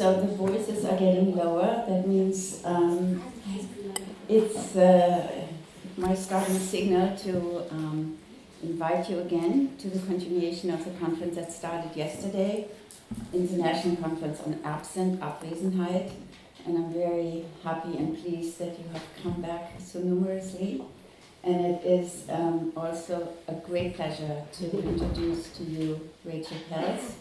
So the voices are getting lower. That means it's my starting signal to invite you again to the continuation of the conference that started yesterday, International Conference on Abwesenheit. And I'm very happy and pleased that you have come back so numerously. And it is also a great pleasure to introduce to you Rachael Peltz,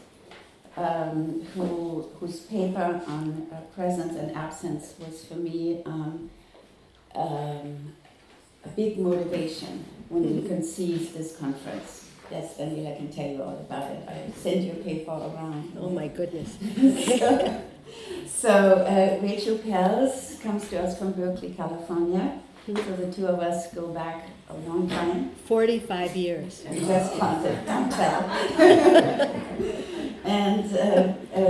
whose paper on presence and absence was for me a big motivation when we conceived this conference. Yes, Daniela can tell you all about it. I sent your paper around. Oh my goodness. So Rachael Peltz comes to us from Berkeley, California. So the two of us go back a long time. 45 years. We just counted, don't tell. And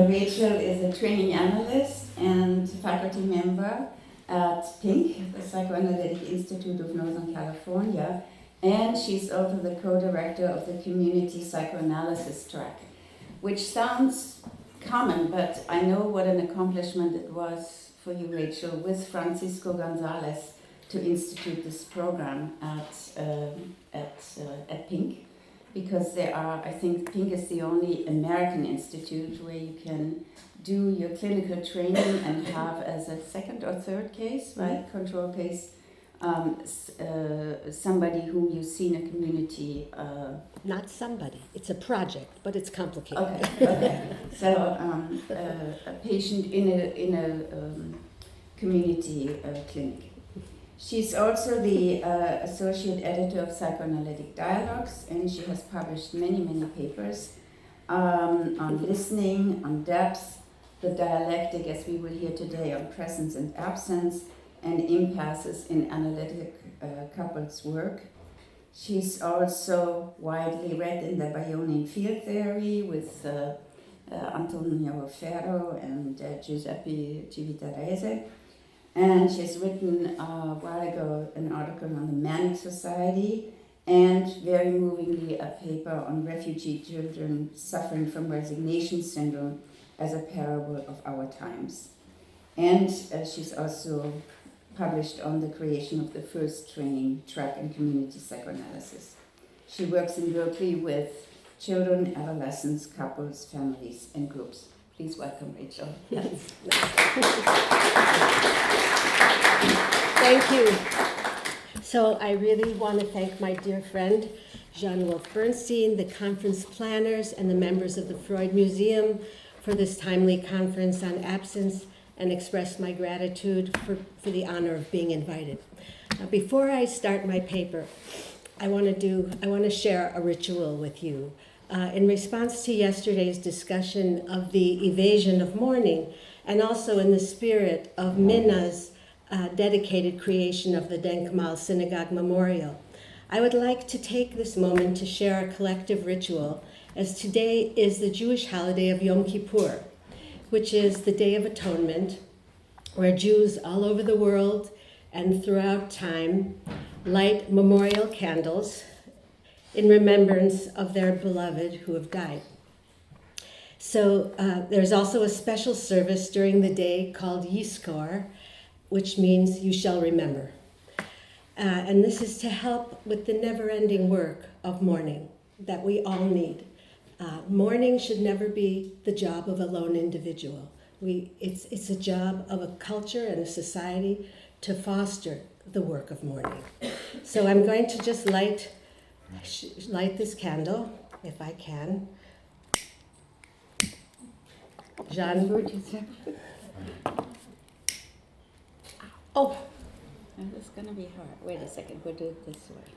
Rachael is a training analyst and faculty member at PINC, the Psychoanalytic Institute of Northern California, and she's also the co-director of the Community Psychoanalysis track, which sounds common, but I know what an accomplishment it was for you, Rachael, with Francisco Gonzalez to institute this program at PINC, because there are, I think PINC is the only American institute where you can do your clinical training and have as a second or third case, right, control case, somebody whom you see in a community. Not somebody, it's a project, but it's complicated. Okay. So a patient in a community clinic. She's also the associate editor of Psychoanalytic Dialogues, and she has published many papers on listening, on depth, the dialectic, as we will hear today, on presence and absence, and impasses in analytic couples work. She's also widely read in the Bayesian field theory with Antonio Ferro and Giuseppe Civitarese. And she's written a while ago an article on the Manic Society, and very movingly a paper on refugee children suffering from resignation syndrome as a parable of our times. And she's also published on the creation of the first training track in community psychoanalysis. She works in Berkeley with children, adolescents, couples, families, and groups. Please welcome Rachael. Thank you. So I really want to thank my dear friend, Jean-Wolf Bernstein, the conference planners, and the members of the Freud Museum for this timely conference on absence, and express my gratitude for the honor of being invited. Now, before I start my paper, I want to share a ritual with you. In response to yesterday's discussion of the evasion of mourning, and also in the spirit of Minna's dedicated creation of the Denkmal Synagogue Memorial, I would like to take this moment to share a collective ritual, as today is the Jewish holiday of Yom Kippur, which is the Day of Atonement, where Jews all over the world and throughout time light memorial candles in remembrance of their beloved who have died. So there's also a special service during the day called Yizkor, which means you shall remember. And this is to help with the never-ending work of mourning that we all need. Mourning should never be the job of a lone individual. It's a job of a culture and a society to foster the work of mourning. So I'm going to just light this candle, if I can. Jean. Oh. This is going to be hard. Wait a second, we'll do it this way.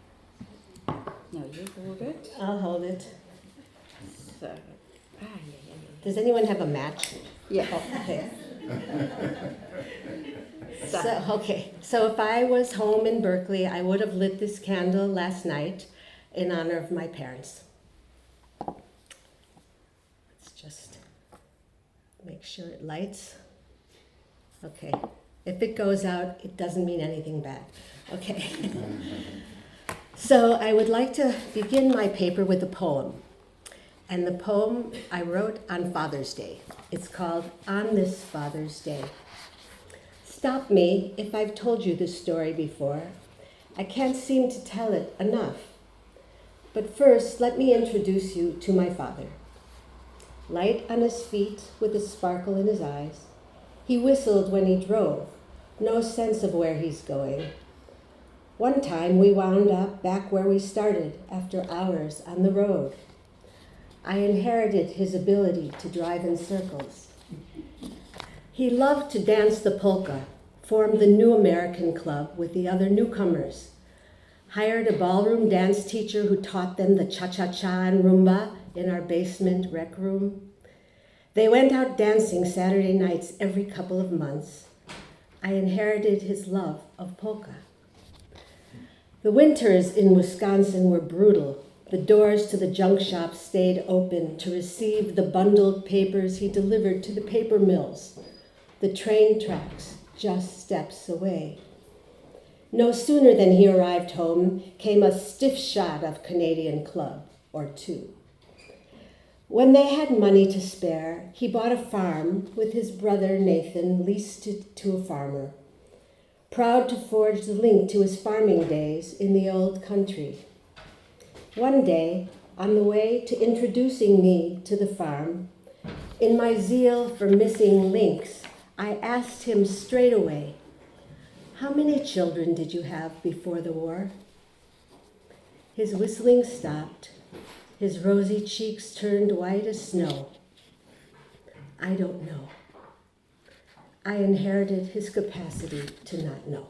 No, you hold it. I'll hold it. So, Does anyone have a match? Yeah. Oh, okay. So if I was home in Berkeley, I would have lit this candle last night in honor of my parents. Let's just make sure it lights. Okay. If it goes out, it doesn't mean anything bad. Okay. So I would like to begin my paper with a poem. And the poem I wrote on Father's Day. It's called On This Father's Day. Stop me if I've told you this story before. I can't seem to tell it enough. But first, let me introduce you to my father. Light on his feet with a sparkle in his eyes. He whistled when he drove, no sense of where he's going. One time we wound up back where we started after hours on the road. I inherited his ability to drive in circles. He loved to dance the polka, formed the New American Club with the other newcomers, hired a ballroom dance teacher who taught them the cha-cha-cha and rumba in our basement rec room. They went out dancing Saturday nights every couple of months. I inherited his love of polka. The winters in Wisconsin were brutal. The doors to the junk shop stayed open to receive the bundled papers he delivered to the paper mills. The train tracks just steps away. No sooner than he arrived home came a stiff shot of Canadian Club or two. When they had money to spare, he bought a farm with his brother Nathan, leased it to a farmer, proud to forge the link to his farming days in the old country. One day, on the way to introducing me to the farm, in my zeal for missing links, I asked him straight away, "How many children did you have before the war?" His whistling stopped. His rosy cheeks turned white as snow. I don't know. I inherited his capacity to not know.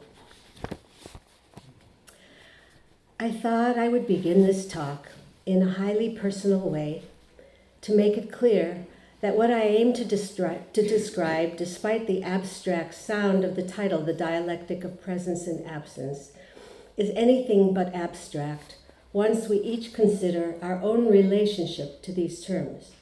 I thought I would begin this talk in a highly personal way to make it clear that what I aim to describe, despite the abstract sound of the title, The Dialectic of Presence and Absence, is anything but abstract once we each consider our own relationship to these terms.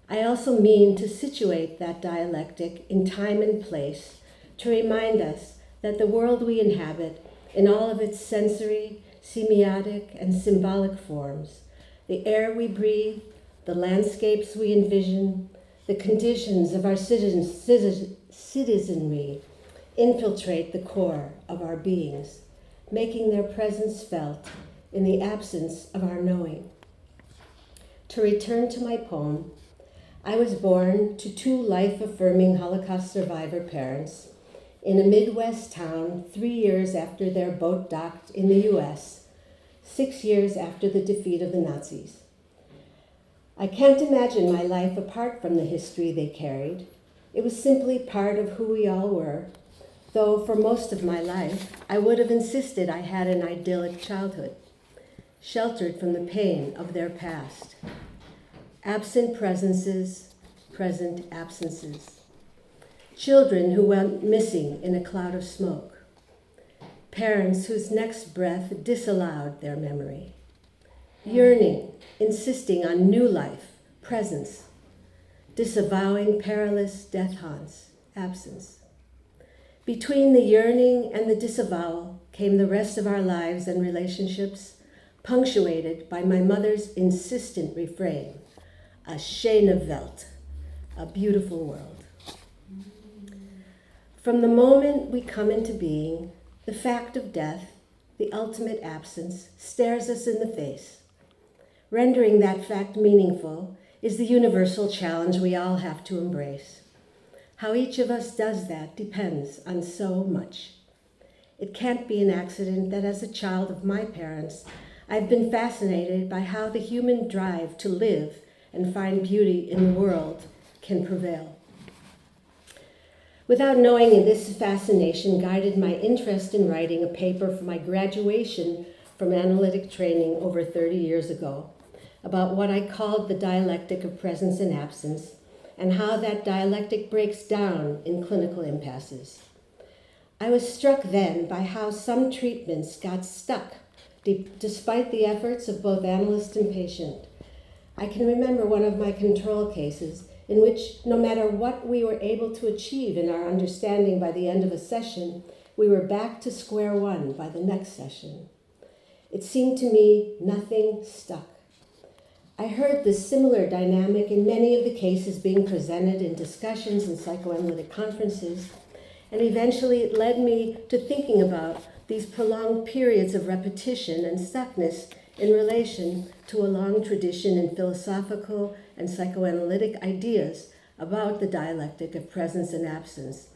I also mean to situate that dialectic in time and place to remind us that the world we inhabit, in all of its sensory, semiotic, and symbolic forms, the air we breathe, the landscapes we envision, the conditions of our citizenry, infiltrate the core of our beings, making their presence felt in the absence of our knowing. To return to my poem, I was born to two life-affirming Holocaust survivor parents in a Midwest town 3 years after their boat docked in the US, 6 years after the defeat of the Nazis. I can't imagine my life apart from the history they carried. It was simply part of who we all were, though for most of my life, I would have insisted I had an idyllic childhood, sheltered from the pain of their past. Absent presences, present absences. Children who went missing in a cloud of smoke. Parents whose next breath disallowed their memory. Yearning, insisting on new life, presence. Disavowing perilous death haunts, absence. Between the yearning and the disavowal came the rest of our lives and relationships, punctuated by my mother's insistent refrain, a schöne Welt, a beautiful world. From the moment we come into being, the fact of death, the ultimate absence, stares us in the face. Rendering that fact meaningful is the universal challenge we all have to embrace. How each of us does that depends on so much. It can't be an accident that as a child of my parents, I've been fascinated by how the human drive to live and find beauty in the world can prevail. Without knowing it, this fascination guided my interest in writing a paper for my graduation from analytic training over 30 years ago about what I called the dialectic of presence and absence and how that dialectic breaks down in clinical impasses. I was struck then by how some treatments got stuck despite the efforts of both analyst and patient. I can remember one of my control cases in which no matter what we were able to achieve in our understanding by the end of a session, we were back to square one by the next session. It seemed to me nothing stuck. I heard this similar dynamic in many of the cases being presented in discussions and psychoanalytic conferences, and eventually it led me to thinking about these prolonged periods of repetition and stuckness in relation to a long tradition in philosophical and psychoanalytic ideas about the dialectic of presence and absence,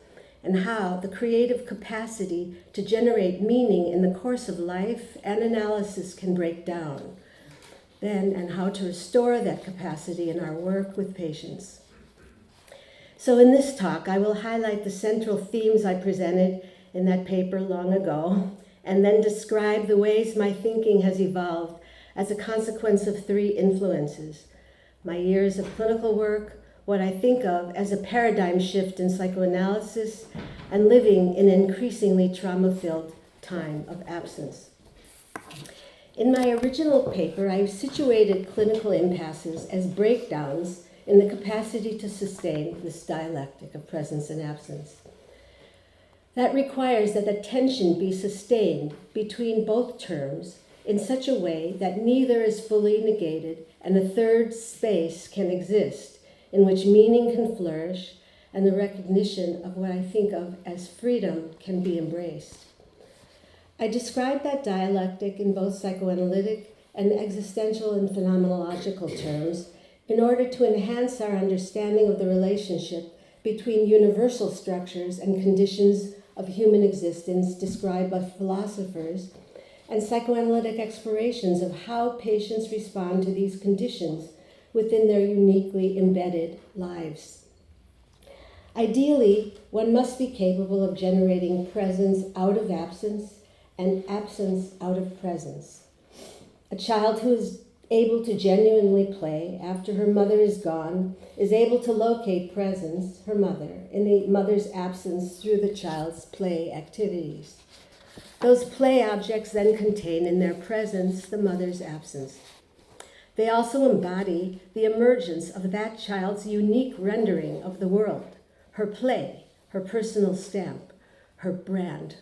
and how the creative capacity to generate meaning in the course of life and analysis can break down, then, and how to restore that capacity in our work with patients. So in this talk, I will highlight the central themes I presented in that paper long ago, and then describe the ways my thinking has evolved as a consequence of three influences: my years of clinical work, what I think of as a paradigm shift in psychoanalysis, and living in an increasingly trauma-filled time of absence. In my original paper, I situated clinical impasses as breakdowns in the capacity to sustain this dialectic of presence and absence. That requires that the tension be sustained between both terms in such a way that neither is fully negated and a third space can exist in which meaning can flourish and the recognition of what I think of as freedom can be embraced. I describe that dialectic in both psychoanalytic and existential and phenomenological terms in order to enhance our understanding of the relationship between universal structures and conditions of human existence described by philosophers and psychoanalytic explorations of how patients respond to these conditions within their uniquely embedded lives. Ideally, one must be capable of generating presence out of absence and absence out of presence. A child who is able to genuinely play after her mother is gone is able to locate presence, her mother, in the mother's absence through the child's play activities. Those play objects then contain in their presence the mother's absence. They also embody the emergence of that child's unique rendering of the world, her play, her personal stamp, her brand.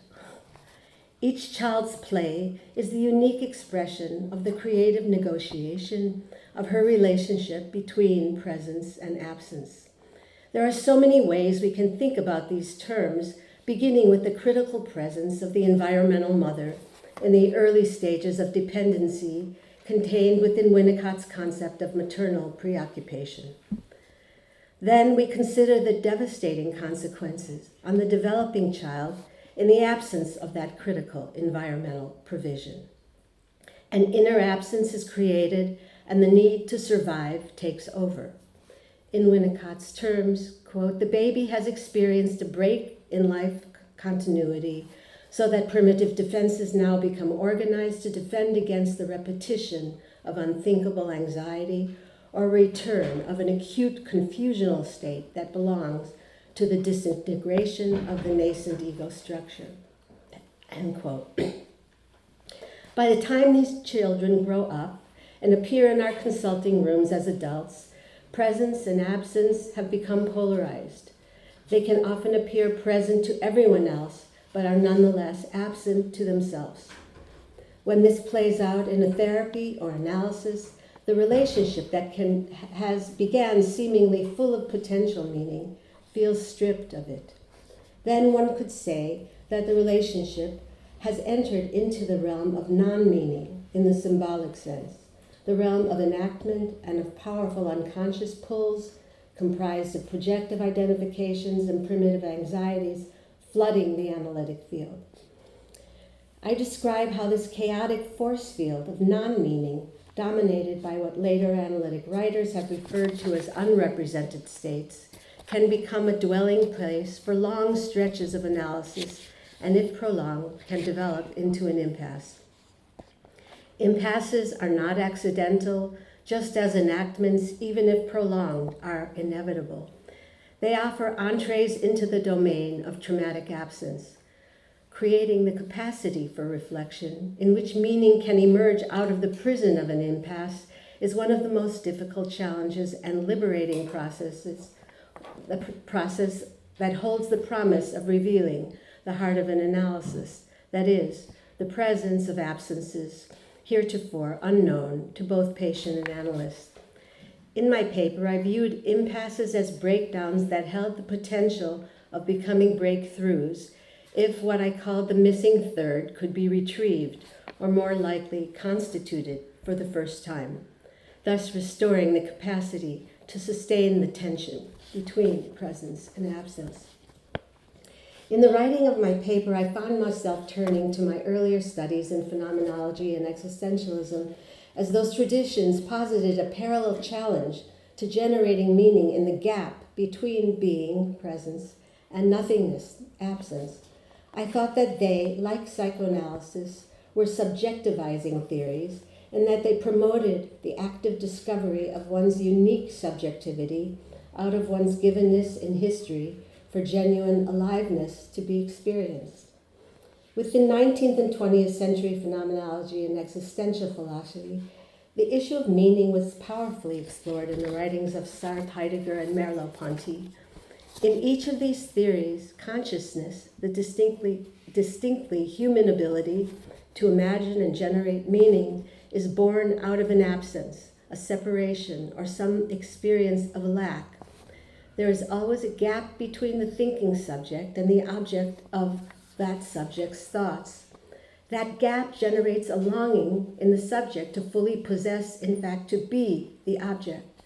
Each child's play is the unique expression of the creative negotiation of her relationship between presence and absence. There are so many ways we can think about these terms, beginning with the critical presence of the environmental mother in the early stages of dependency contained within Winnicott's concept of maternal preoccupation. Then we consider the devastating consequences on the developing child in the absence of that critical environmental provision. An inner absence is created and the need to survive takes over. In Winnicott's terms, quote, "The baby has experienced a break in life continuity so that primitive defenses now become organized to defend against the repetition of unthinkable anxiety or return of an acute confusional state that belongs to the disintegration of the nascent ego structure," end quote. By the time these children grow up and appear in our consulting rooms as adults, presence and absence have become polarized. They can often appear present to everyone else, but are nonetheless absent to themselves. When this plays out in a therapy or analysis, the relationship that began seemingly full of potential meaning feels stripped of it. Then one could say that the relationship has entered into the realm of non-meaning in the symbolic sense, the realm of enactment and of powerful unconscious pulls comprised of projective identifications and primitive anxieties flooding the analytic field. I describe how this chaotic force field of non-meaning, dominated by what later analytic writers have referred to as unrepresented states, can become a dwelling place for long stretches of analysis, and if prolonged, can develop into an impasse. Impasses are not accidental, just as enactments, even if prolonged, are inevitable. They offer entrees into the domain of traumatic absence, creating the capacity for reflection in which meaning can emerge out of the prison of an impasse is one of the most difficult challenges and liberating processes, the process that holds the promise of revealing the heart of an analysis, that is, the presence of absences heretofore unknown to both patient and analyst. In my paper, I viewed impasses as breakdowns that held the potential of becoming breakthroughs if what I called the missing third could be retrieved, or more likely constituted for the first time, thus restoring the capacity to sustain the tension between presence and absence. In the writing of my paper, I found myself turning to my earlier studies in phenomenology and existentialism, as those traditions posited a parallel challenge to generating meaning in the gap between being, presence, and nothingness, absence. I thought that they, like psychoanalysis, were subjectivizing theories, and that they promoted the active discovery of one's unique subjectivity out of one's givenness in history for genuine aliveness to be experienced. Within 19th and 20th century phenomenology and existential philosophy, the issue of meaning was powerfully explored in the writings of Sartre, Heidegger, and Merleau-Ponty. In each of these theories, consciousness, the distinctly human ability to imagine and generate meaning, is born out of an absence, a separation, or some experience of lack. There is always a gap between the thinking subject and the object of that subject's thoughts. That gap generates a longing in the subject to fully possess, in fact, to be the object.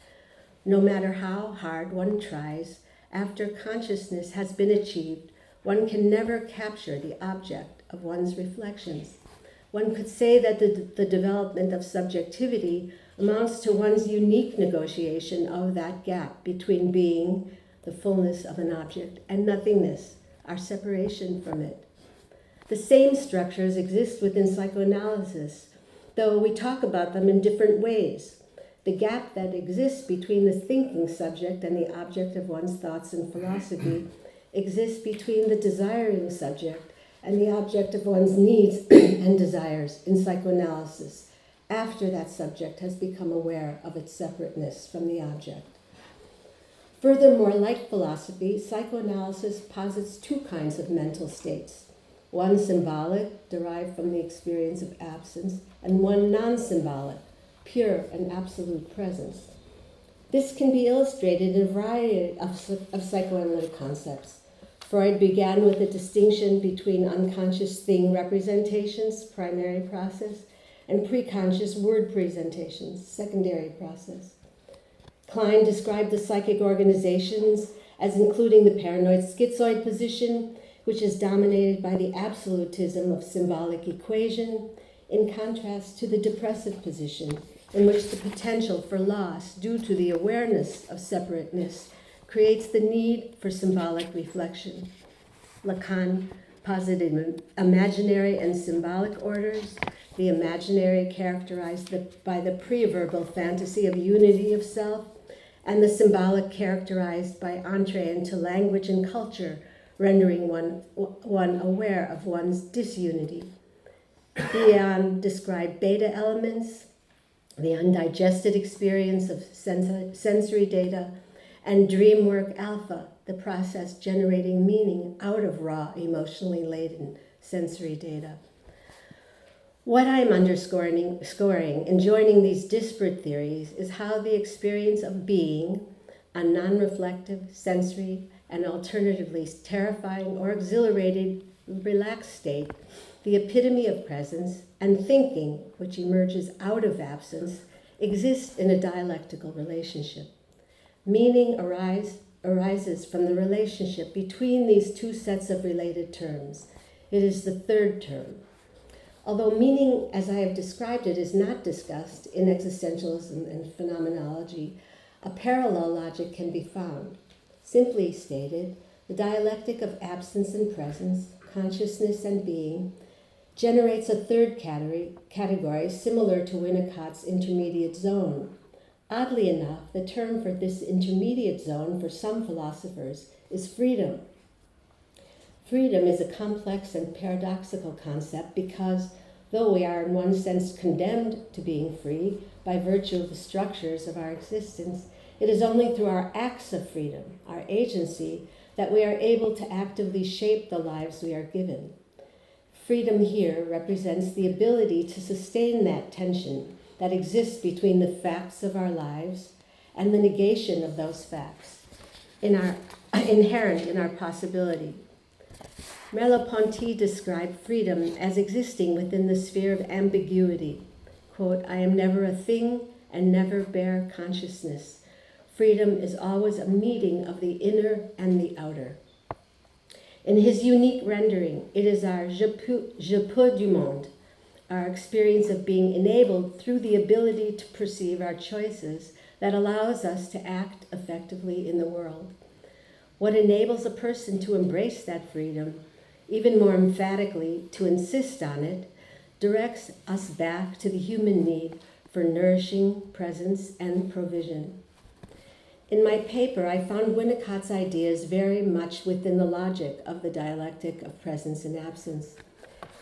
No matter how hard one tries, after consciousness has been achieved, one can never capture the object of one's reflections. One could say that the development of subjectivity amounts to one's unique negotiation of that gap between being, the fullness of an object, and nothingness, our separation from it. The same structures exist within psychoanalysis, though we talk about them in different ways. The gap that exists between the thinking subject and the object of one's thoughts and philosophy exists between the desiring subject and the object of one's needs and desires in psychoanalysis, after that subject has become aware of its separateness from the object. Furthermore, like philosophy, psychoanalysis posits two kinds of mental states, one symbolic, derived from the experience of absence, and one non-symbolic, pure and absolute presence. This can be illustrated in a variety of psychoanalytic concepts. Freud began with a distinction between unconscious thing representations, primary process, and preconscious word presentations, secondary process. Klein described the psychic organizations as including the paranoid schizoid position, which is dominated by the absolutism of symbolic equation, in contrast to the depressive position, in which the potential for loss due to the awareness of separateness creates the need for symbolic reflection. Lacan posited imaginary and symbolic orders, the imaginary characterized by the pre-verbal fantasy of unity of self, and the symbolic characterized by entree into language and culture, rendering one aware of one's disunity. Bion described beta elements, the undigested experience of sensory data, and dream work alpha, the process generating meaning out of raw, emotionally laden sensory data. What I'm underscoring in joining these disparate theories is how the experience of being, a non-reflective, sensory, and alternatively terrifying or exhilarated, relaxed state, the epitome of presence, and thinking, which emerges out of absence, exist in a dialectical relationship. Meaning arises from the relationship between these two sets of related terms. It is the third term. Although meaning, as I have described it, is not discussed in existentialism and phenomenology, a parallel logic can be found. Simply stated, the dialectic of absence and presence, consciousness and being, generates a third category similar to Winnicott's intermediate zone. Oddly enough, the term for this intermediate zone for some philosophers is freedom. Freedom is a complex and paradoxical concept because, though we are in one sense condemned to being free by virtue of the structures of our existence, it is only through our acts of freedom, our agency, that we are able to actively shape the lives we are given. Freedom here represents the ability to sustain that tension that exists between the facts of our lives and the negation of those facts inherent in our possibility. Merleau-Ponty described freedom as existing within the sphere of ambiguity. Quote, I am never a thing and never bear consciousness. Freedom is always a meeting of the inner and the outer. In his unique rendering, it is our je peux du monde, our experience of being enabled through the ability to perceive our choices that allows us to act effectively in the world. What enables a person to embrace that freedom, even more emphatically to insist on it, directs us back to the human need for nourishing presence and provision. In my paper, I found Winnicott's ideas very much within the logic of the dialectic of presence and absence.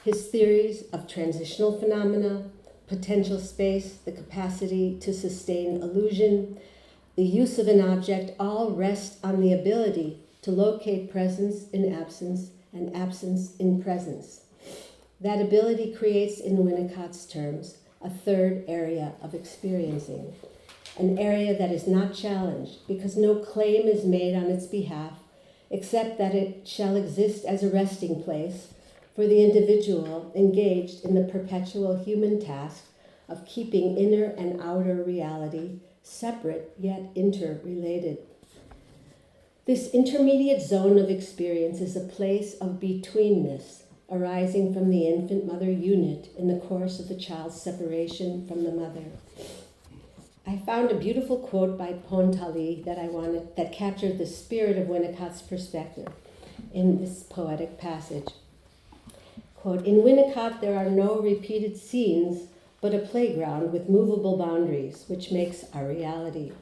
His theories of transitional phenomena, potential space, the capacity to sustain illusion, the use of an object all rest on the ability to locate presence in absence and absence in presence. That ability creates, in Winnicott's terms, a third area of experiencing, an area that is not challenged because no claim is made on its behalf except that it shall exist as a resting place for the individual engaged in the perpetual human task of keeping inner and outer reality separate yet interrelated. This intermediate zone of experience is a place of betweenness arising from the infant-mother unit in the course of the child's separation from the mother. I found a beautiful quote by Pontali that captured the spirit of Winnicott's perspective in this poetic passage. Quote, in Winnicott there are no repeated scenes, but a playground with movable boundaries, which makes our reality.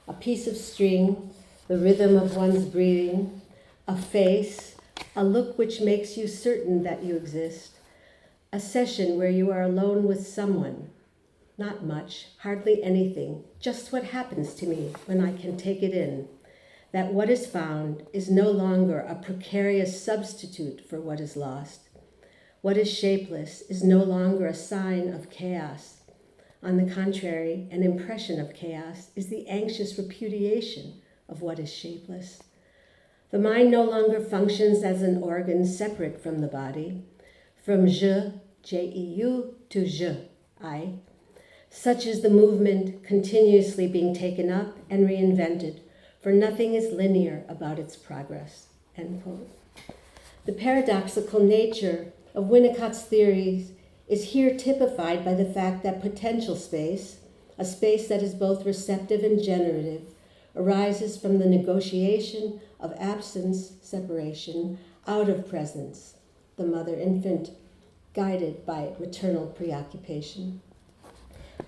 A piece of string, the rhythm of one's breathing, a face, a look which makes you certain that you exist, a session where you are alone with someone. Not much, hardly anything, just what happens to me when I can take it in, that what is found is no longer a precarious substitute for what is lost. What is shapeless is no longer a sign of chaos. On the contrary, an impression of chaos is the anxious repudiation of what is shapeless. The mind no longer functions as an organ separate from the body, from je, J-E-U, to je, I. Such is the movement continuously being taken up and reinvented, for nothing is linear about its progress, end quote. The paradoxical nature of Winnicott's theories is here typified by the fact that potential space, a space that is both receptive and generative, arises from the negotiation of absence, separation, out of presence, the mother-infant, guided by maternal preoccupation.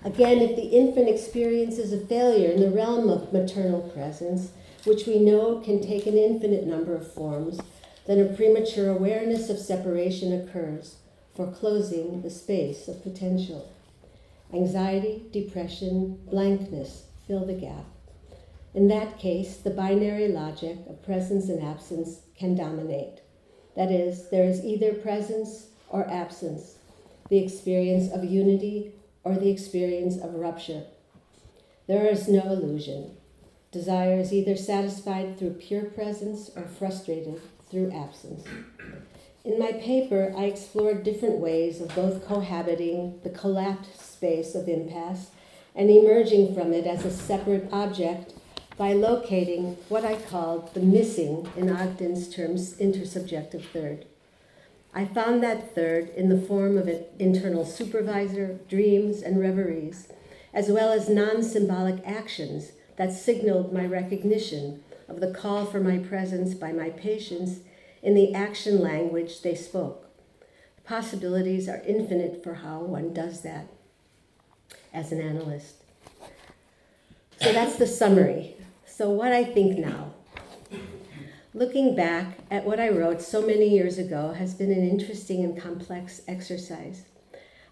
Again, if the infant experiences a failure in the realm of maternal presence, which we know can take an infinite number of forms, then a premature awareness of separation occurs, foreclosing the space of potential. Anxiety, depression, blankness fill the gap. In that case, the binary logic of presence and absence can dominate. That is, there is either presence or absence, the experience of unity or the experience of rupture. There is no illusion. Desire is either satisfied through pure presence or frustrated through absence. In my paper, I explored different ways of both cohabiting the collapsed space of impasse and emerging from it as a separate object by locating what I called the missing, in Ogden's terms, intersubjective third. I found that third in the form of an internal supervisor, dreams, and reveries, as well as non-symbolic actions that signaled my recognition of the call for my presence by my patients in the action language they spoke. The possibilities are infinite for how one does that as an analyst. So that's the summary. So what I think now. Looking back at what I wrote so many years ago has been an interesting and complex exercise.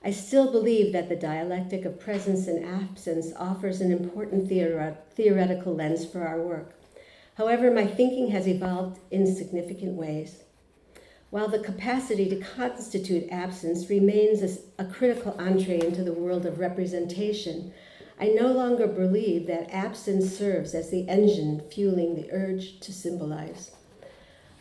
I still believe that the dialectic of presence and absence offers an important theoretical lens for our work. However, my thinking has evolved in significant ways. While the capacity to constitute absence remains a critical entree into the world of representation, I no longer believe that absence serves as the engine fueling the urge to symbolize.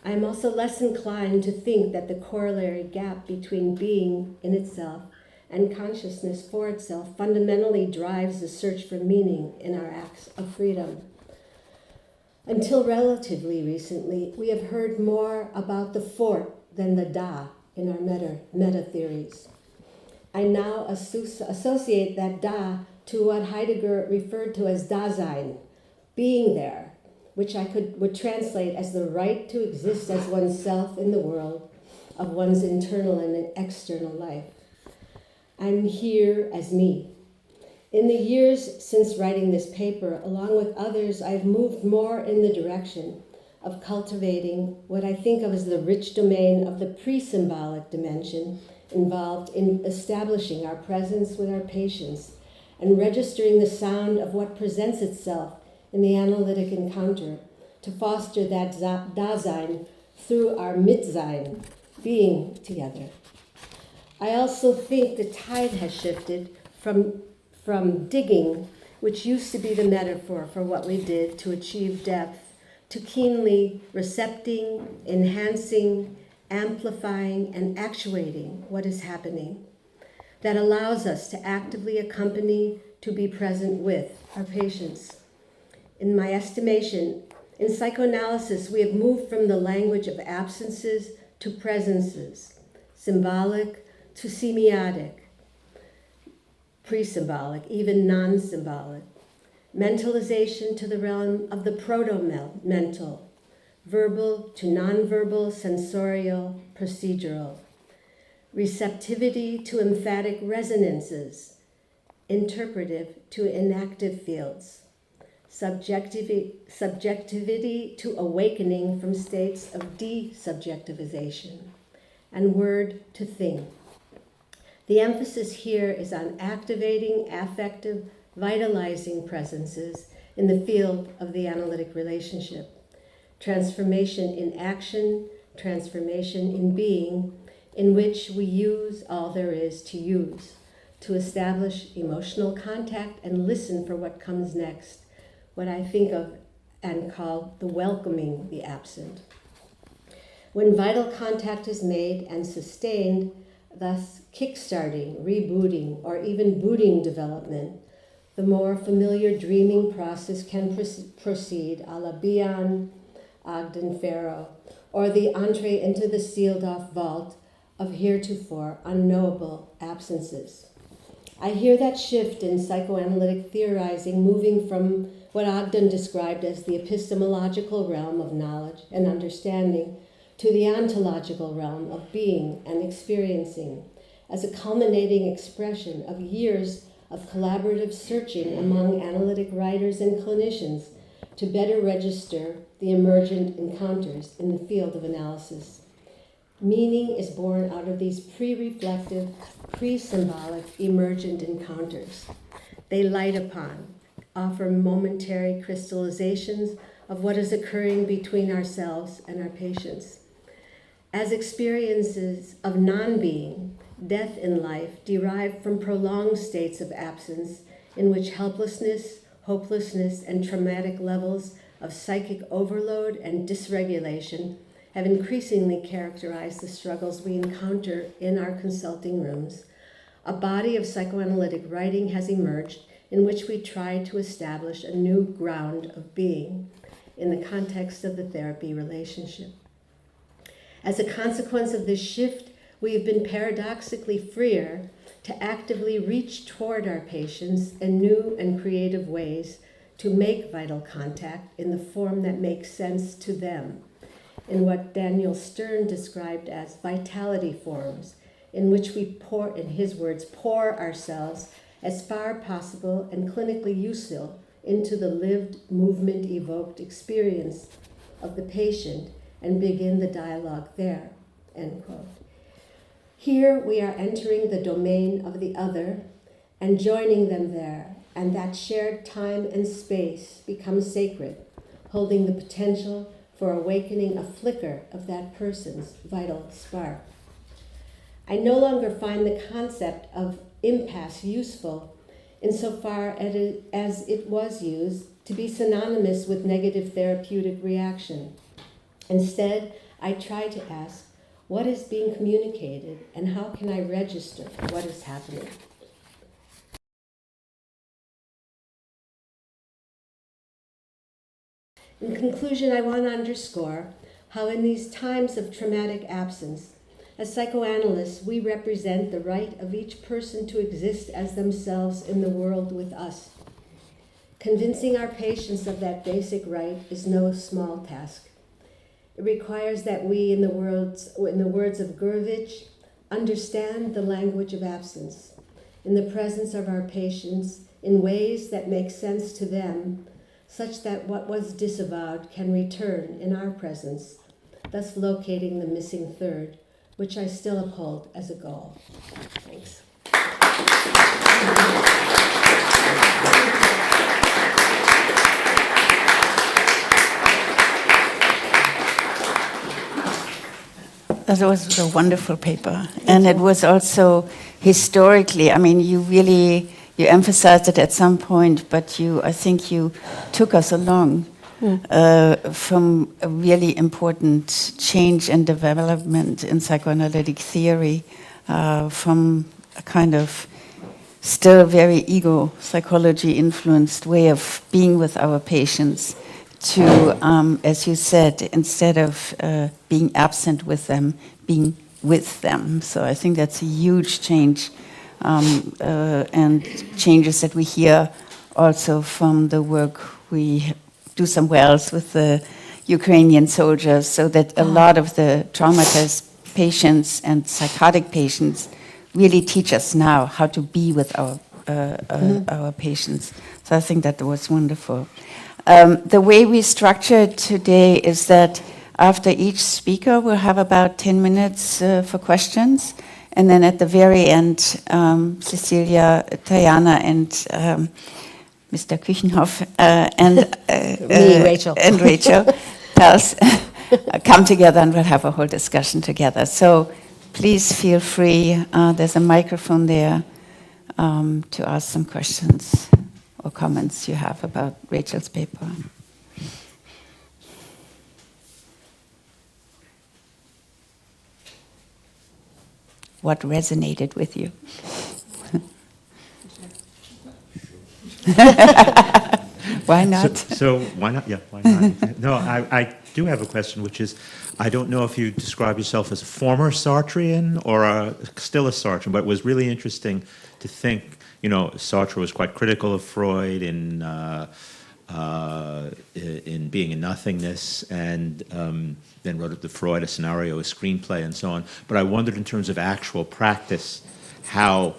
I am also less inclined to think that the corollary gap between being in itself and consciousness for itself fundamentally drives the search for meaning in our acts of freedom. Until relatively recently, we have heard more about the fort than the da in our meta theories. I now associate that da to what Heidegger referred to as Dasein, being there, which would translate as the right to exist as oneself in the world of one's internal and external life. I'm here as me. In the years since writing this paper, along with others, I've moved more in the direction of cultivating what I think of as the rich domain of the pre-symbolic dimension involved in establishing our presence with our patients and registering the sound of what presents itself in the analytic encounter to foster that Dasein through our Mitsein, being together. I also think the tide has shifted from digging, which used to be the metaphor for what we did to achieve depth, to keenly recepting, enhancing, amplifying, and actuating what is happening. That allows us to actively accompany, to be present with our patients. In my estimation, in psychoanalysis, we have moved from the language of absences to presences, symbolic to semiotic, pre-symbolic, even non-symbolic, mentalization to the realm of the proto-mental, verbal to nonverbal, sensorial, procedural, receptivity to emphatic resonances, interpretive to inactive fields, subjectivity to awakening from states of desubjectivization, and word to thing. The emphasis here is on activating affective, vitalizing presences in the field of the analytic relationship. Transformation in action, transformation in being, in which we use all there is to use, to establish emotional contact and listen for what comes next, what I think of and call the welcoming the absent. When vital contact is made and sustained, thus kickstarting, rebooting, or even booting development, the more familiar dreaming process can proceed a la Bion, Ogden Pharaoh, or the entree into the sealed-off vault of heretofore unknowable absences. I hear that shift in psychoanalytic theorizing moving from what Ogden described as the epistemological realm of knowledge and understanding to the ontological realm of being and experiencing as a culminating expression of years of collaborative searching among analytic writers and clinicians to better register the emergent encounters in the field of analysis. Meaning is born out of these pre-reflective, pre-symbolic, emergent encounters. They light upon, offer momentary crystallizations of what is occurring between ourselves and our patients. As experiences of non-being, death in life derive from prolonged states of absence in which helplessness, hopelessness, and traumatic levels of psychic overload and dysregulation have increasingly characterized the struggles we encounter in our consulting rooms. A body of psychoanalytic writing has emerged in which we try to establish a new ground of being in the context of the therapy relationship. As a consequence of this shift, we have been paradoxically freer to actively reach toward our patients in new and creative ways to make vital contact in the form that makes sense to them, in what Daniel Stern described as vitality forms, in which we pour, in his words, pour ourselves as far possible and clinically useful into the lived, movement-evoked experience of the patient and begin the dialogue there, end quote. Here we are entering the domain of the other and joining them there, and that shared time and space becomes sacred, holding the potential for awakening a flicker of that person's vital spark. I no longer find the concept of impasse useful insofar as it was used to be synonymous with negative therapeutic reaction. Instead, I try to ask, what is being communicated and how can I register what is happening? In conclusion, I want to underscore how in these times of traumatic absence, as psychoanalysts, we represent the right of each person to exist as themselves in the world with us. Convincing our patients of that basic right is no small task. It requires that we, in the words of Gurevich, understand the language of absence in the presence of our patients in ways that make sense to them, such that what was disavowed can return in our presence, thus locating the missing third, which I still uphold as a goal. Thanks. That was a wonderful paper. And it was also historically, I mean, you emphasized it at some point, but I think you took us along from a really important change and development in psychoanalytic theory, from a kind of still very ego psychology influenced way of being with our patients to, as you said, instead of being absent with them, being with them. So I think that's a huge change, and changes that we hear also from the work we do somewhere else with the Ukrainian soldiers, so that a lot of the traumatized patients and psychotic patients really teach us now how to be with our patients. So I think that was wonderful. The way we structured today is that after each speaker, we'll have about 10 minutes for questions. And then at the very end, Cecilia, Tajana, and Mr. Küchenhoff and me, Rachael. And Rachael Peltz come together and we'll have a whole discussion together. So please feel free. There's a microphone there to ask some questions or comments you have about Rachel's paper. What resonated with you? Why not? So why not? Yeah, why not? No, I do have a question, which is, I don't know if you describe yourself as a former Sartrean or still a Sartrean, but it was really interesting to think, Sartre was quite critical of Freud in Being in Nothingness, and then wrote the Freud, a scenario, a screenplay, and so on. But I wondered in terms of actual practice, how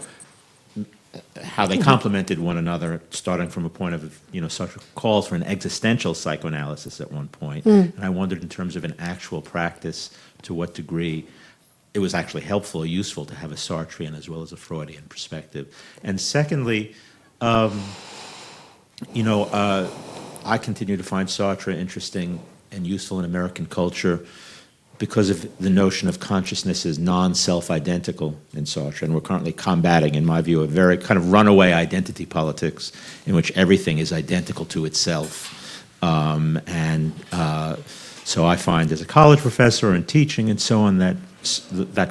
they complemented one another, starting from a point of, Sartre calls for an existential psychoanalysis at one point. And I wondered in terms of an actual practice, to what degree it was actually helpful or useful to have a Sartrean as well as a Freudian perspective. And secondly, I continue to find Sartre interesting and useful in American culture because of the notion of consciousness as non-self-identical in Sartre. And we're currently combating, in my view, a very kind of runaway identity politics in which everything is identical to itself. So I find, as a college professor and teaching and so on, that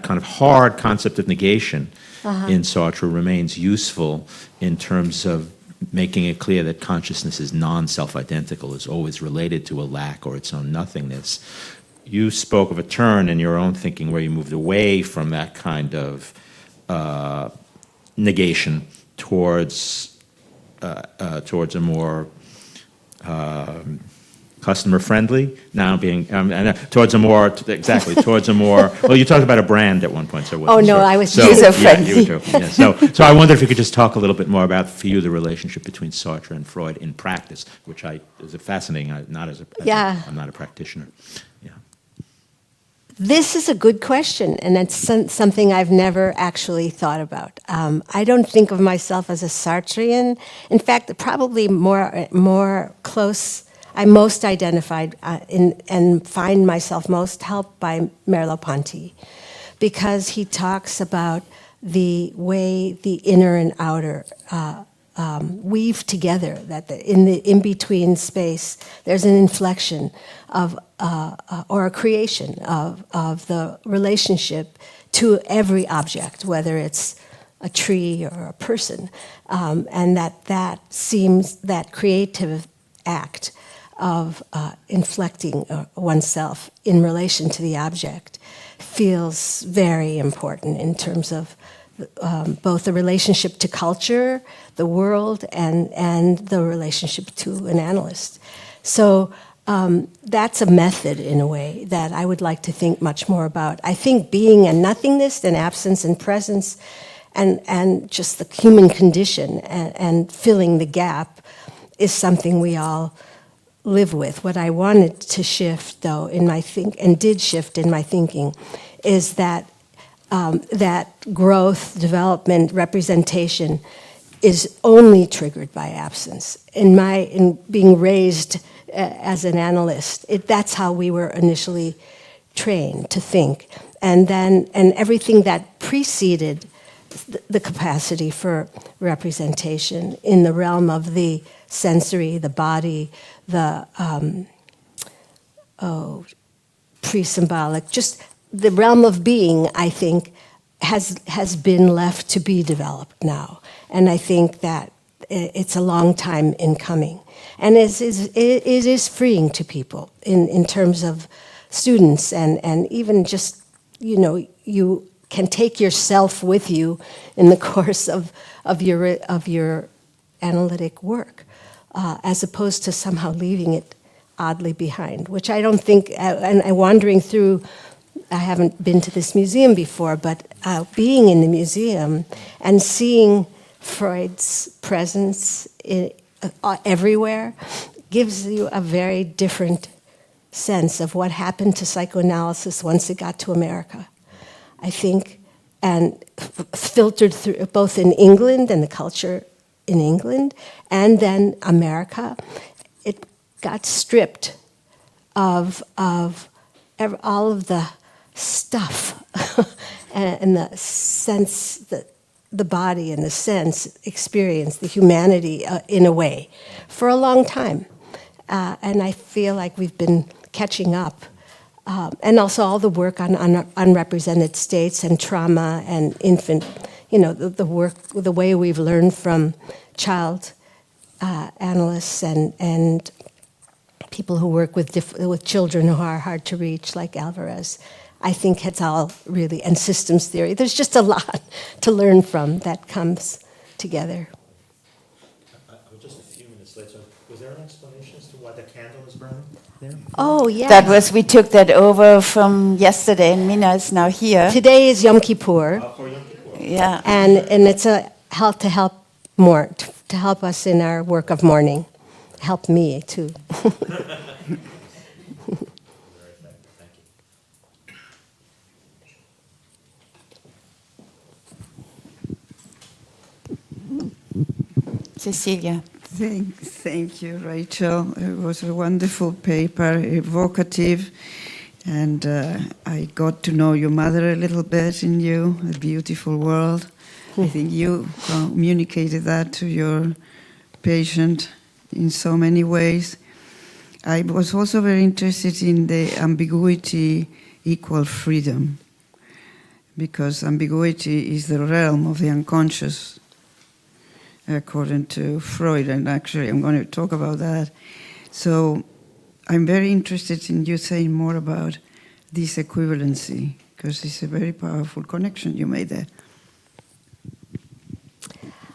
kind of hard concept of negation in Sartre remains useful in terms of making it clear that consciousness is non-self-identical, is always related to a lack or its own nothingness. You spoke of a turn in your own thinking where you moved away from that kind of negation towards a more customer-friendly, now being towards a more well, you talked about a brand at one point, so I was user-friendly. Yeah, you too. Yeah. So I wonder if you could just talk a little bit more about, for you, the relationship between Sartre and Freud in practice, which is fascinating. I'm not a practitioner. Yeah. This is a good question, and it's something I've never actually thought about. I don't think of myself as a Sartrean. In fact, probably more close. I'm most identified and find myself most helped by Merleau-Ponty, because he talks about the way the inner and outer weave together, that in the in-between space, there's an inflection of, or a creation of the relationship to every object, whether it's a tree or a person, and that seems, that creative act of inflecting oneself in relation to the object feels very important in terms of both the relationship to culture, the world, and the relationship to an analyst. So that's a method, in a way, that I would like to think much more about. I think being and nothingness and absence and presence and just the human condition and filling the gap is something we all live with. What I wanted to shift, though, in my did shift in my thinking, is that that growth, development, representation is only triggered by absence. In being raised as an analyst, that's how we were initially trained to think, and everything that preceded the capacity for representation in the realm of the sensory, the body, the pre-symbolic, just the realm of being, I think, has been left to be developed now. And I think that it's a long time in coming. And it is freeing to people in terms of students and even just, you can take yourself with you in the course of your analytic work, as opposed to somehow leaving it oddly behind, which I don't think, and wandering through, I haven't been to this museum before, but being in the museum and seeing Freud's presence everywhere gives you a very different sense of what happened to psychoanalysis once it got to America, I think, and filtered through both in England and the culture in England, and then America. It got stripped of all of the stuff and the sense, the body and the sense experience, the humanity in a way, for a long time. And I feel like we've been catching up. And also all the work on unrepresented states and trauma and infant, the work, the way we've learned from child analysts and people who work with children who are hard to reach, like Alvarez. I think it's all really, and systems theory. There's just a lot to learn from that comes together. We're just a few minutes late, so was there an explanation as to why the candle is burning there? Oh, yeah. That was, we took that over from yesterday, and Mina is now here. Today is Yom Kippur. For Yom Kippur. Yeah. And it's to help us in our work of mourning. Help me, too. Cecilia. Thank you, Rachel. It was a wonderful paper, evocative, and I got to know your mother a little bit in you, a beautiful world. I think you communicated that to your patient in so many ways. I was also very interested in the ambiguity equal freedom, because ambiguity is the realm of the unconscious, according to Freud, and actually I'm going to talk about that. So I'm very interested in you saying more about this equivalency, because it's a very powerful connection you made there.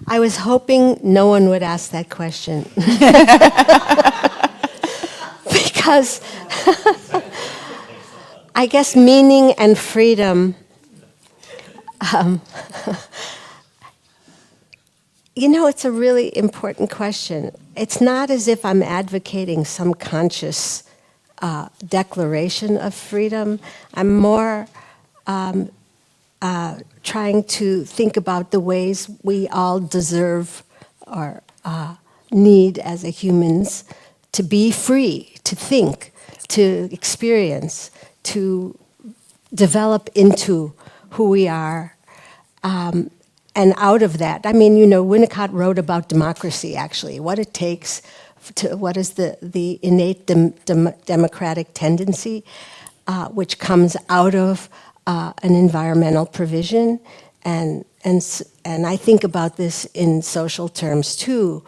I was hoping no one would ask that question. Because I guess meaning and freedom, it's a really important question. It's not as if I'm advocating some conscious declaration of freedom. I'm more trying to think about the ways we all deserve or need as a humans to be free, to think, to experience, to develop into who we are. And out of that, I mean, Winnicott wrote about democracy, actually, what it takes to, what is the innate democratic tendency, which comes out of an environmental provision. And I think about this in social terms, too,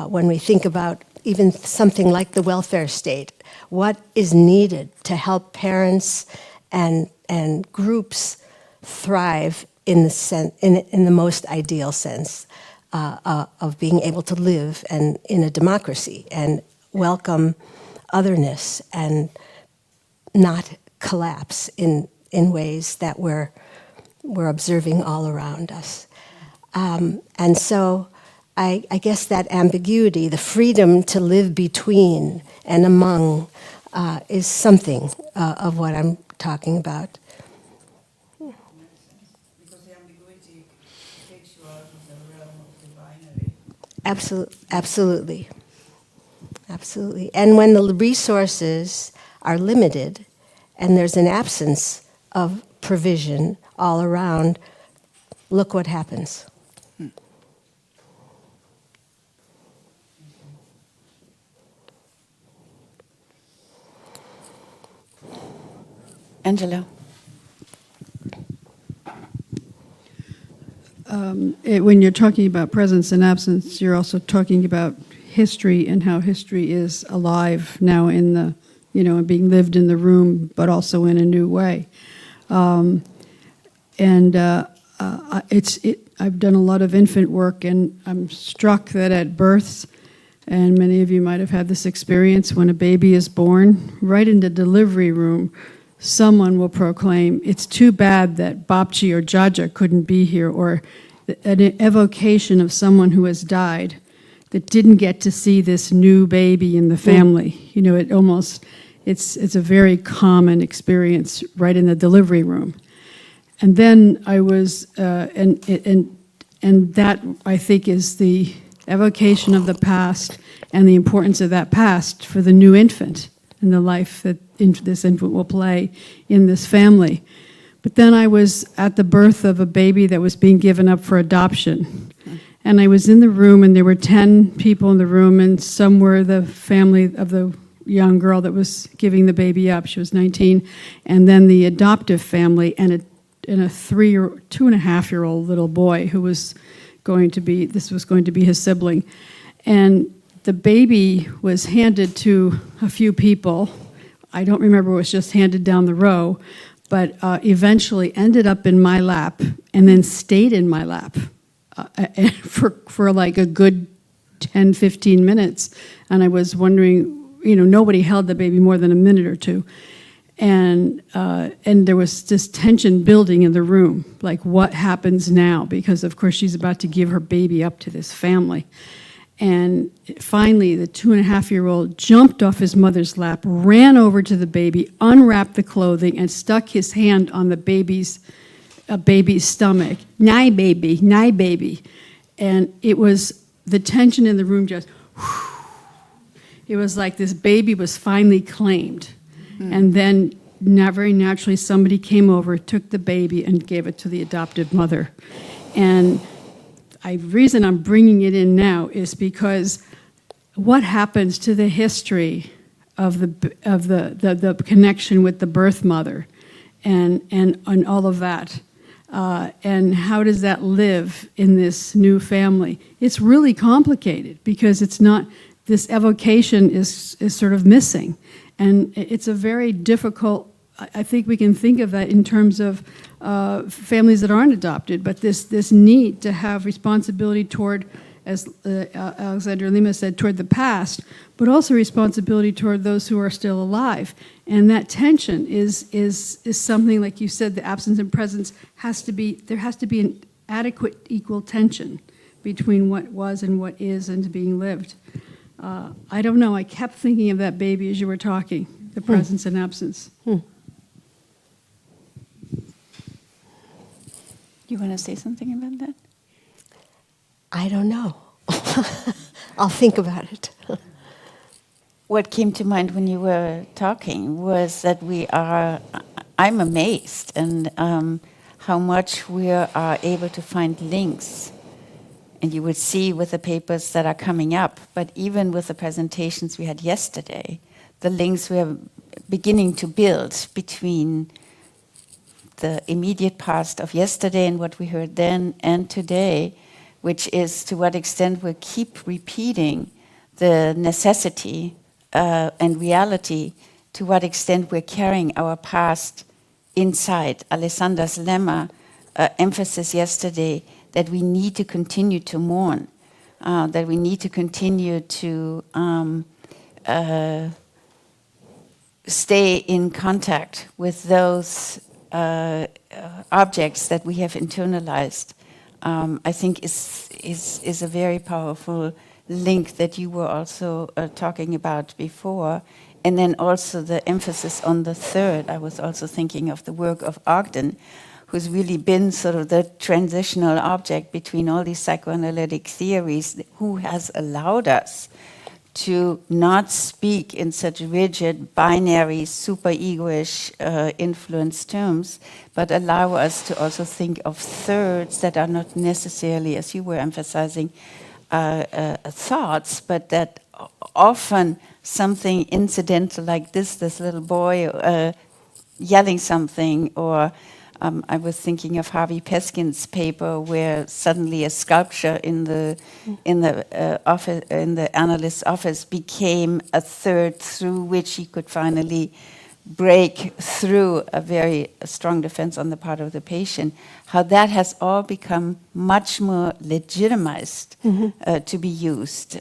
when we think about even something like the welfare state. What is needed to help parents and groups thrive in the most ideal sense of being able to live and in a democracy and welcome otherness and not collapse in ways that we're observing all around us. And so I guess that ambiguity, the freedom to live between and among, is something of what I'm talking about. Because the ambiguity takes you out of the realm of the binary. Absolutely. Absolutely. And when the resources are limited and there's an absence of provision all around, look what happens. Angela. When you're talking about presence and absence, you're also talking about history and how history is alive now in the, being lived in the room, but also in a new way. I've done a lot of infant work, and I'm struck that at births, and many of you might have had this experience, when a baby is born, right in the delivery room, someone will proclaim, "It's too bad that Bapchi or Jaja couldn't be here," or an evocation of someone who has died that didn't get to see this new baby in the family. It's a very common experience right in the delivery room. And then I was, and that I think is the evocation of the past and the importance of that past for the new infant and the life that this infant will play in this family. But then I was at the birth of a baby that was being given up for adoption. And I was in the room, and there were 10 people in the room, and some were the family of the young girl that was giving the baby up. She was 19. And then the adoptive family and a 2.5-year-old little boy who was going to be his sibling. And the baby was handed to a few people. I don't remember, it was just handed down the row, but eventually ended up in my lap and then stayed in my lap for like a good 10, 15 minutes. And I was wondering, nobody held the baby more than a minute or two. And there was this tension building in the room, like what happens now? Because of course she's about to give her baby up to this family. And finally, the 2.5-year-old jumped off his mother's lap, ran over to the baby, unwrapped the clothing, and stuck his hand on the baby's stomach. "Nai baby, nai baby." And it was the tension in the room just, whew. It was like this baby was finally claimed. And then very naturally somebody came over, took the baby, and gave it to the adoptive mother. And the reason I'm bringing it in now is because what happens to the history of the connection with the birth mother and all of that, and how does that live in this new family? It's really complicated because it's not, this evocation is sort of missing, and it's a very difficult. I think we can think of that in terms of families that aren't adopted, but this need to have responsibility toward, as Alexandra Lima said, toward the past, but also responsibility toward those who are still alive. And that tension is something, like you said, the absence and presence there has to be an adequate equal tension between what was and what is and being lived. I don't know, I kept thinking of that baby as you were talking, the presence and absence. You want to say something about that? I don't know. I'll think about it. what came to mind when you were talking was that I'm amazed and how much we are able to find links. And you would see with the papers that are coming up, but even with the presentations we had yesterday, the links we are beginning to build between the immediate past of yesterday and what we heard then and today, which is to what extent we keep repeating the necessity and reality, to what extent we're carrying our past inside. Alessandra's lemma, emphasis yesterday, that we need to continue to mourn, that we need to continue to stay in contact with those objects that we have internalized, I think is a very powerful link that you were also talking about before. And then also the emphasis on the third. I was also thinking of the work of Ogden, who's really been sort of the transitional object between all these psychoanalytic theories, who has allowed us to not speak in such rigid, binary, super-egoish influenced terms, but allow us to also think of thirds that are not necessarily, as you were emphasizing, thoughts, but that often something incidental like this little boy yelling something, or I was thinking of Harvey Peskin's paper where suddenly a sculpture in the office, in the analyst's office, became a third through which he could finally break through a very strong defense on the part of the patient. How that has all become much more legitimized to be used.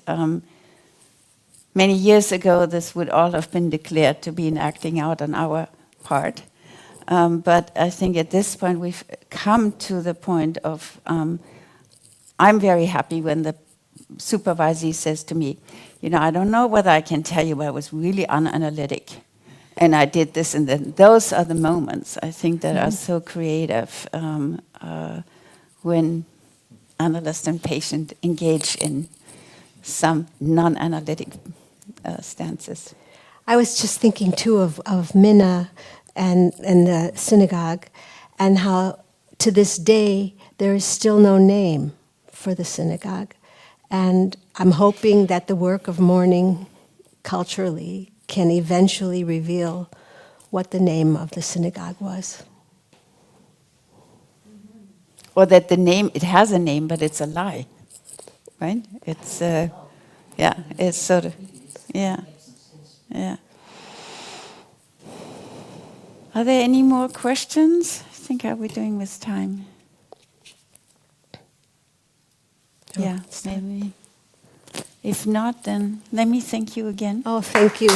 Many years ago, this would all have been declared to be an acting out on our part. But I think at this point we've come to the point of, I'm very happy when the supervisee says to me, you know, I don't know whether I can tell you, but I was really unanalytic. And I did this, and then those are the moments, I think, that are so creative when analyst and patient engage in some non-analytic stances. I was just thinking, too, of Minna and the synagogue, and how to this day there is still no name for the synagogue. And I'm hoping that the work of mourning culturally can eventually reveal what the name of the synagogue was. Or that the name, it has a name, but it's a lie, right? It's, it's sort of, yeah. Are there any more questions? I think, how are we doing with time? Yeah, maybe. If not, then let me thank you again. Oh, thank you.